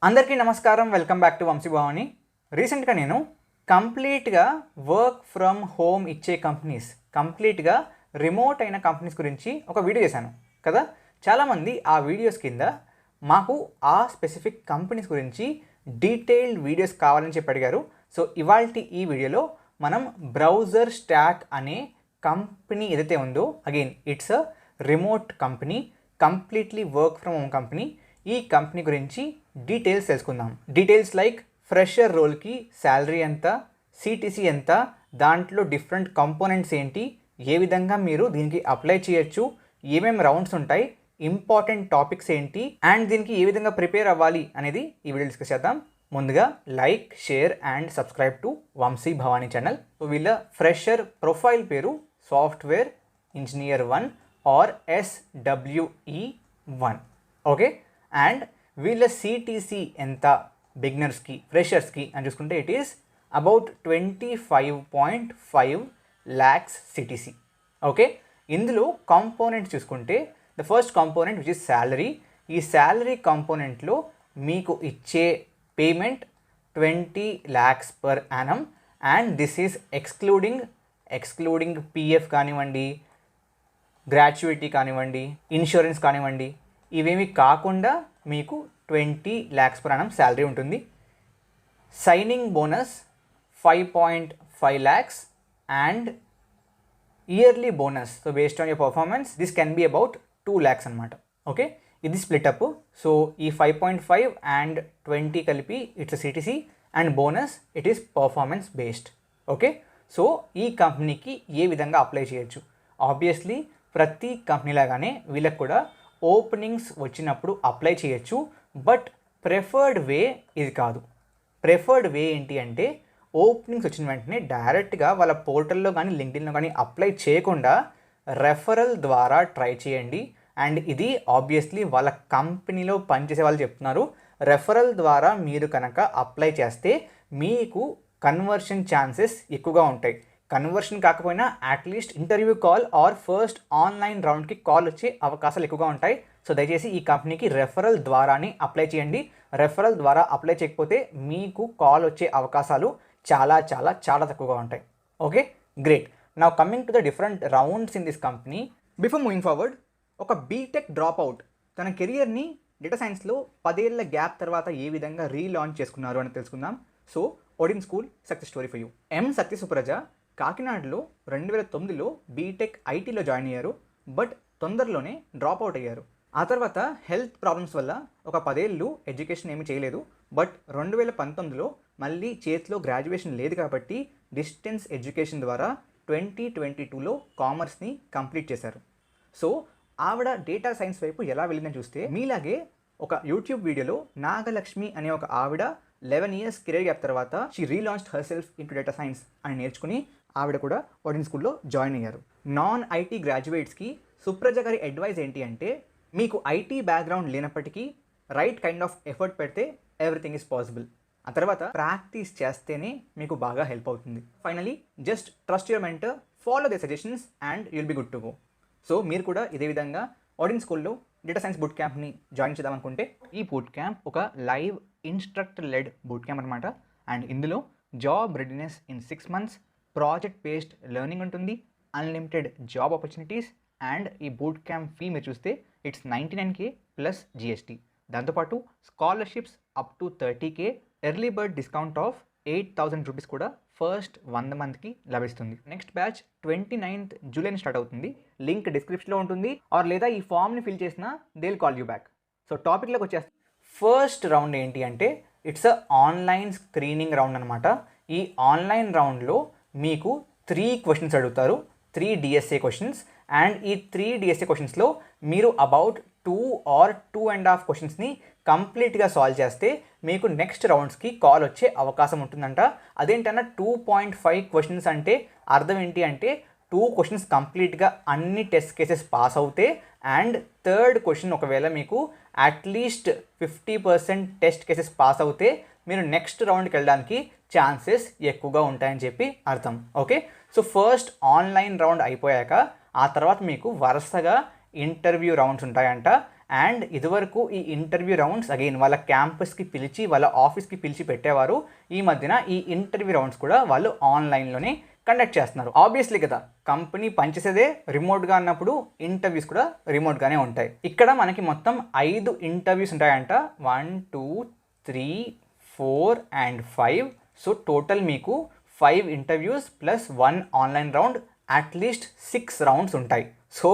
అందరికీ నమస్కారం. Welcome back to Vamshi Bhavani. రీసెంట్గా నేను కంప్లీట్గా వర్క్ ఫ్రమ్ హోమ్ ఇచ్చే కంపెనీస్, కంప్లీట్గా రిమోట్ అయిన కంపెనీస్ గురించి ఒక వీడియో చేశాను కదా. చాలామంది ఆ వీడియోస్ కింద మాకు ఆ స్పెసిఫిక్ కంపెనీస్ గురించి డీటెయిల్డ్ వీడియోస్ కావాలని చెప్పి అడిగారు. సో ఇవాల్టి ఈ వీడియోలో మనం బ్రౌజర్ స్టాక్ అనే కంపెనీ ఏదైతే ఉందో, again it's a remote company, completely work from home company. ఈ కంపెనీ గురించి డీటెయిల్స్ తెలుసుకుందాం. డీటెయిల్స్ లైక్ ఫ్రెషర్ రోల్కి శాలరీ ఎంత, సిటీసీ ఎంత, దాంట్లో డిఫరెంట్ కంపోనెంట్స్ ఏంటి, ఏ విధంగా మీరు దీనికి అప్లై చేయొచ్చు, ఏమేమి రౌండ్స్ ఉంటాయి, ఇంపార్టెంట్ టాపిక్స్ ఏంటి, అండ్ దీనికి ఏ విధంగా ప్రిపేర్ అవ్వాలి అనేది ఈ వీడియో డిస్కస్ చేద్దాం. ముందుగా like, share and subscribe to Vamshi Bhavani channel. So వీళ్ళ ఫ్రెషర్ ప్రొఫైల్ పేరు software engineer 1 or SWE1. Okay, and వీళ్ళ సిటీసీ ఎంత బిగినర్స్కి, ఫ్రెషర్స్కి అని చూసుకుంటే it is about 25.5 lakhs CTC. Okay, ఇందులో కాంపోనెంట్స్ చూసుకుంటే the first component which is salary. ఈ శాలరీ కాంపోనెంట్లో మీకు ఇచ్చే payment 20 lakhs per annum, and this is excluding PF కానివ్వండి, గ్రాట్యుయిటీ కానివ్వండి, ఇన్సూరెన్స్ కానివ్వండి, ఇవేమి కాకుండా మీకు 20 lakhs per annum శాలరీ ఉంటుంది. Signing bonus 5.5 lakhs and yearly bonus, so based on your performance this can be about 2 lakhs అనమాట. Okay, ఇది స్ప్లిటప్. So ఈ 5.5 అండ్ 20 కలిపి it's CTC, and bonus it is performance based. Okay, so ఈ కంపెనీకి ఏ విధంగా apply చేయొచ్చు? Obviously ప్రతి company లాగానే వీళ్ళకి కూడా ఓపెనింగ్స్ వచ్చినప్పుడు అప్లై చేయొచ్చు, బట్ ప్రిఫర్డ్ వే ఇది కాదు. ప్రిఫర్డ్ వే ఏంటి అంటే ఓపెనింగ్స్ వచ్చిన వెంటనే డైరెక్ట్గా వాళ్ళ పోర్టల్లో కానీ లింక్డ్ఇన్లో కానీ అప్లై చేయకుండా రెఫరల్ ద్వారా ట్రై చేయండి. అండ్ ఇది ఆబ్వియస్లీ వాళ్ళ కంపెనీలో పనిచేసే వాళ్ళు చెప్తున్నారు. రెఫరల్ ద్వారా మీరు కనుక అప్లై చేస్తే మీకు కన్వర్షన్ ఛాన్సెస్ ఎక్కువగా ఉంటాయి. కన్వర్షన్ కాకపోయినా at least interview call or first online రౌండ్కి కాల్ వచ్చే అవకాశాలు ఎక్కువగా ఉంటాయి. సో దయచేసి ఈ కంపెనీకి రెఫరల్ ద్వారానే అప్లై చేయండి. రెఫరల్ ద్వారా అప్లై చేయకపోతే మీకు కాల్ వచ్చే అవకాశాలు చాలా చాలా చాలా తక్కువగా ఉంటాయి. Okay, great. Now coming to the different rounds in this company. Before moving forward, ఒక బీటెక్ డ్రాప్ అవుట్ తన కెరియర్ని డేటా సైన్స్లో 10 ఏళ్ల గ్యాప్ తర్వాత ఏ విధంగా రీలాంచ్ చేసుకున్నారు అని తెలుసుకుందాం. So Odin school success story for you. M Satyasupraja కాకినాడలో 2009లో బీటెక్ ఐటీలో జాయిన్ అయ్యారు, బట్ తొందరలోనే డ్రాప్ అవుట్ అయ్యారు. ఆ తర్వాత హెల్త్ ప్రాబ్లమ్స్ వల్ల ఒక 10 ఏళ్ళు ఎడ్యుకేషన్ ఏమీ చేయలేదు. బట్ 2019లో మళ్ళీ చేతిలో గ్రాడ్యుయేషన్ లేదు కాబట్టి డిస్టెన్స్ ఎడ్యుకేషన్ ద్వారా 2022లో కామర్స్ని కంప్లీట్ చేశారు. సో ఆవిడ డేటా సైన్స్ వైపు ఎలా వెళ్ళిందని చూస్తే, మీలాగే ఒక యూట్యూబ్ వీడియోలో నాగలక్ష్మి అనే ఒక ఆవిడ 11 years కెరీర్ గ్యాప్ తర్వాత she relaunched herself into data science అని నేర్చుకుని ఆవిడ కూడా ఓడిన్ స్కూల్లో జాయిన్ అయ్యారు. నాన్ ఐటీ గ్రాడ్యుయేట్స్కి సుప్రజ గారి అడ్వైజ్ ఏంటి అంటే, మీకు ఐటీ బ్యాక్గ్రౌండ్ లేనప్పటికీ రైట్ కైండ్ ఆఫ్ ఎఫర్ట్ పెడితే ఎవ్రీథింగ్ ఈజ్ పాసిబుల్. ఆ తర్వాత ప్రాక్టీస్ చేస్తేనే మీకు బాగా హెల్ప్ అవుతుంది. Finally just trust your mentor, follow the suggestions and you'll be good to go. So మీరు కూడా ఇదే విధంగా ఓడిన్ స్కూల్లో డేటా సైన్స్ బూట్ క్యాంప్ని జాయిన్ చేద్దాం అనుకుంటే, ఈ బూట్ క్యాంప్ ఒక live instructor led bootcamp అనమాట. అండ్ ఇందులో job readiness in 6 months, project based learning ఉంటుంది, అన్లిమిటెడ్ జాబ్ ఆపర్చునిటీస్, అండ్ ఈ బూట్ క్యాంప్ ఫీ మీరు చూస్తే ఇట్స్ 99K ప్లస్ GST. దాంతోపాటు scholarships up to 30K, early bird discount of 8,000 rupees కూడా first 100 monthకి లభిస్తుంది. Next batch 29th July start అవుతుంది. Link డిస్క్రిప్షన్లో ఉంటుంది, ఆర్ లేదా ఈ ఫామ్ని ఫిల్ చేసినా they will call you back. So టాపిక్లోకి వచ్చేస్తే, ఫస్ట్ రౌండ్ ఏంటి అంటే it's a online screening round అనమాట. ఈ ఆన్లైన్ రౌండ్లో మీకు 3 questions అడుగుతారు, 3 DSA questions. అండ్ ఈ 3 DSA questionsలో మీరు అబౌట్ 2 or 2.5 questionsని కంప్లీట్గా సాల్వ్ చేస్తే మీకు నెక్స్ట్ రౌండ్స్కి కాల్ వచ్చే అవకాశం ఉంటుందంట. అదేంటన్నా 2.5 questions అంటే అర్థం ఏంటి అంటే, 2 questions కంప్లీట్గా అన్ని టెస్ట్ కేసెస్ పాస్ అవుతే, అండ్ థర్డ్ క్వశ్చన్ ఒకవేళ మీకు అట్లీస్ట్ 50% టెస్ట్ కేసెస్ పాస్ అవుతే మీరు నెక్స్ట్ రౌండ్కి వెళ్ళడానికి ఛాన్సెస్ ఎక్కువగా ఉంటాయని చెప్పి అర్థం. Okay, so first online round అయిపోయాక ఆ తర్వాత మీకు వరుసగా ఇంటర్వ్యూ రౌండ్స్ ఉంటాయంట. అండ్ ఇదివరకు ఈ ఇంటర్వ్యూ రౌండ్స్ అగైన్ వాళ్ళ క్యాంపస్కి పిలిచి వాళ్ళ ఆఫీస్కి పిలిచి పెట్టేవారు. ఈ మధ్యన ఈ ఇంటర్వ్యూ రౌండ్స్ కూడా వాళ్ళు ఆన్లైన్లోనే కండక్ట్ చేస్తున్నారు. ఆబ్వియస్లీ కదా, కంపెనీ పనిచేసేదే రిమోట్గా అన్నప్పుడు ఇంటర్వ్యూస్ కూడా రిమోట్గానే ఉంటాయి. ఇక్కడ మనకి మొత్తం 5 ఇంటర్వ్యూస్ ఉంటాయంట. 1 2 3 4 and 5. సో టోటల్ మీకు 5 interviews plus 1 online round, at least 6 rounds ఉంటాయి. So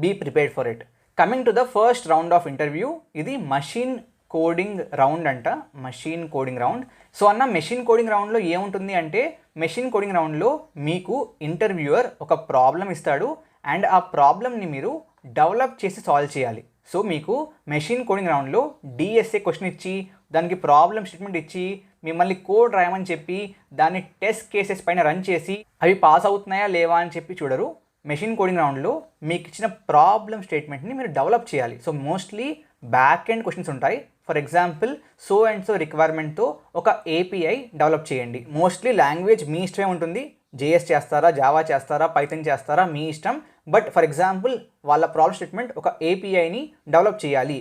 be prepared for it. Coming to the first round of interview, ఇది మషిన్ కోడింగ్ రౌండ్ అంట. Machine coding round. So machine coding రౌండ్లో ఏముంటుంది అంటే, machine coding రౌండ్లో మీకు interviewer ఒక ప్రాబ్లం ఇస్తాడు అండ్ ఆ ప్రాబ్లమ్ని మీరు డెవలప్ చేసి సాల్వ్ చేయాలి. సో మీకు మెషిన్ కోడింగ్ రౌండ్లో డిఎస్ఏ క్వశ్చన్ ఇచ్చి దానికి ప్రాబ్లమ్ స్టేట్మెంట్ ఇచ్చి మిమ్మల్ని కోడ్ రాయమని చెప్పి దాన్ని టెస్ట్ కేసెస్ పైన రన్ చేసి అవి పాస్ అవుతున్నాయా లేవా అని చెప్పి చూడరు. మెషిన్ కోడింగ్ రౌండ్లో మీకు ఇచ్చిన ప్రాబ్లమ్ స్టేట్మెంట్ని మీరు డెవలప్ చేయాలి. So mostly back end questions ఉంటాయి. For example so and so రిక్వైర్మెంట్తో ఒక ఏపీఐ డెవలప్ చేయండి. మోస్ట్లీ లాంగ్వేజ్ మీ ఇష్టమే ఉంటుంది. జేఎస్ చేస్తారా, జావా చేస్తారా, పైథాన్ చేస్తారా, మీ ఇష్టం. బట్ ఫర్ ఎగ్జాంపుల్ వాళ్ళ ప్రాబ్లమ్ స్టేట్మెంట్ ఒక ఏపీఐని డెవలప్ చేయాలి,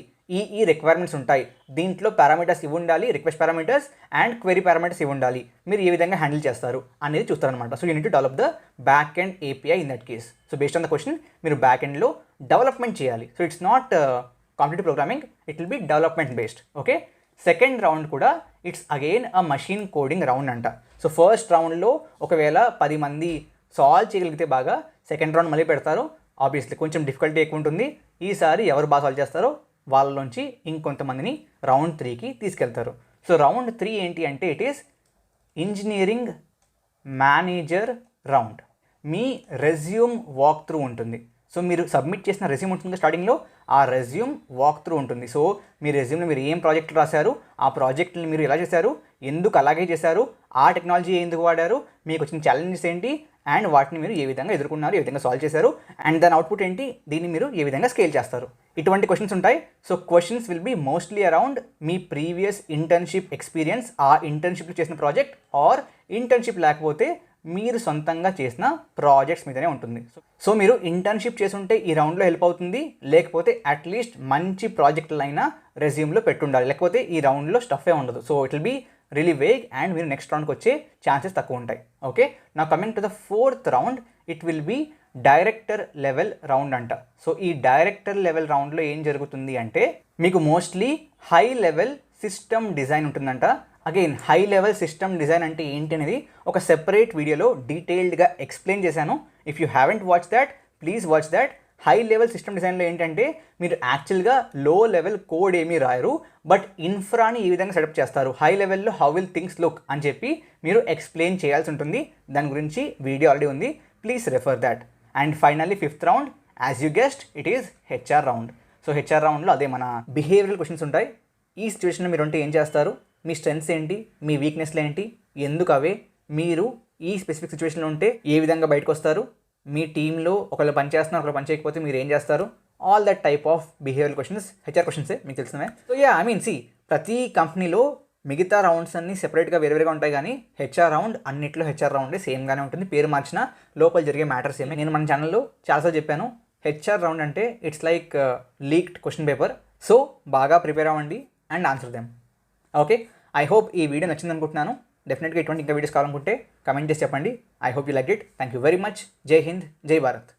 ఈ రిక్వైర్మెంట్స్ ఉంటాయి, దీంట్లో పారామీటర్స్ ఇవి ఉండాలి, request parameters and query parameters ఇవి ఉండాలి, మీరు ఏ విధంగా హ్యాండిల్ చేస్తారు అనేది చూస్తారనమాట. So you need to develop the back end API in that case. So based on the question మీరు బ్యాక్ ఎండ్లో డెవలప్మెంట్ చేయాలి. So it's not competitive programming, it will be development based. Okay, second round కూడా it's again a machine coding round అంట. So first రౌండ్లో ఒకవేళ 10 మంది solve చేయగలిగితే బాగా, సెకండ్ రౌండ్ మళ్ళీ పెడతారు. ఆబ్వియస్లీ కొంచెం డిఫికల్టీ ఎక్కువ ఉంటుంది. ఈసారి ఎవరు బాగా సాల్వ్ చేస్తారో వాళ్ళలోంచి ఇంకొంతమందిని రౌండ్ 3కి తీసుకెళ్తారు. సో రౌండ్ 3 ఏంటి అంటే, it is engineering manager round. Me resume walk through ఉంటుంది. సో మీరు సబ్మిట్ చేసిన రెజ్యూమ్ ఉంటుంది స్టార్టింగ్లో, ఆ రెజ్యూమ్ వాక్ త్రూ ఉంటుంది. సో మీ రెజ్యూమ్లో మీరు ఏం ప్రాజెక్టులు రాశారు, ఆ ప్రాజెక్టులు మీరు ఎలా చేశారు, ఎందుకు అలాగే చేశారు, ఆ టెక్నాలజీ ఎందుకు వాడారు, మీకు వచ్చిన ఛాలెంజెస్ ఏంటి అండ్ వాటిని మీరు ఏ విధంగా ఎదుర్కొన్నారు, ఏ విధంగా సాల్వ్ చేశారు అండ్ దాని అవుట్పుట్ ఏంటి, దీన్ని మీరు ఏ విధంగా స్కేల్ చేస్తారు, ఇటువంటి క్వశ్చన్స్ ఉంటాయి. So questions will be mostly around me previous internship experience, ఆ ఇంటర్న్షిప్లో చేసిన ప్రాజెక్ట్ ఆర్ ఇంటర్న్షిప్ లేకపోతే మీరు సొంతంగా చేసిన ప్రాజెక్ట్స్ మీదనే ఉంటుంది. సో మీరు ఇంటర్న్షిప్ చేసుంటే ఈ రౌండ్లో హెల్ప్ అవుతుంది, లేకపోతే అట్లీస్ట్ మంచి ప్రాజెక్టులు అయినా రెజ్యూమ్లో పెట్టుండాలి, లేకపోతే ఈ రౌండ్లో స్టఫే ఉండదు. So it will be really vague and మీరు నెక్స్ట్ రౌండ్కి వచ్చే ఛాన్సెస్ తక్కువ ఉంటాయి. ఓకే, నా coming to the fourth round, it will be director level round అంట. సో ఈ డైరెక్టర్ లెవెల్ రౌండ్లో ఏం జరుగుతుంది అంటే, మీకు mostly high level system design ఉంటుందంట. Again high level system design అంటే ఏంటి అనేది ఒక సెపరేట్ వీడియోలో డీటెయిల్డ్గా ఎక్స్ప్లెయిన్ చేశాను. If you haven't watch that, please watch that. High level system డిజైన్లో ఏంటంటే, మీరు యాక్చువల్గా లో లెవెల్ కోడ్ ఏమీ రాయరు, బట్ ఇన్ఫ్రాని ఈ విధంగా సెటప్ చేస్తారు. హై లెవెల్లో హౌ విల్ థింగ్స్ లుక్ అని చెప్పి మీరు ఎక్స్ప్లెయిన్ చేయాల్సి ఉంటుంది. దాని గురించి వీడియో ఆల్రెడీ ఉంది, please refer that. And finally fifth round, as you guest, it is HR round. So HR రౌండ్లో అదే మన బిహేవియరల్ క్వశ్చన్స్ ఉంటాయి. ఈ సిచ్యువేషన్లో మీరు ఉంటే ఏం చేస్తారు, మీ స్ట్రెంగ్స్ ఏంటి, మీ వీక్నెస్లు ఏంటి, ఎందుకు అవే, మీరు ఈ స్పెసిఫిక్ సిచ్యువేషన్లో ఉంటే ఏ విధంగా బయటకు వస్తారు, మీ టీంలో ఒకళ్ళు పని చేస్తున్నారు ఒకళ్ళు పని చేయకపోతే మీరు ఏం చేస్తారు, all that type of behavioural questions HR క్వశ్చన్సే మీకు తెలిసినవే. సో సి ప్రతి కంపెనీలో మిగతా రౌండ్స్ అన్నీ సెపరేట్గా వేరేగా ఉంటాయి, కానీ హెచ్ఆర్ రౌండ్ అన్నిట్లో హెచ్ఆర్ రౌండే సేమ్గానే ఉంటుంది. పేరు మార్చిన లోపల జరిగే మ్యాటర్స్ ఏమే. నేను మన ఛానల్లో చాలాసార్లు చెప్పాను, హెచ్ఆర్ రౌండ్ అంటే it's like leaked question paper. So బాగా ప్రిపేర్ అవ్వండి and answer them. Okay, I hope ఈ వీడియో నచ్చింది అనుకుంటున్నాను. డెఫినెట్గా ఇటువంటి ఇంకా వీడియోస్ కావాలనుకుంటే కమెంట్ చేసి చెప్పండి. I hope you like it. Thank you very much. జై హింద్, జై భారత్.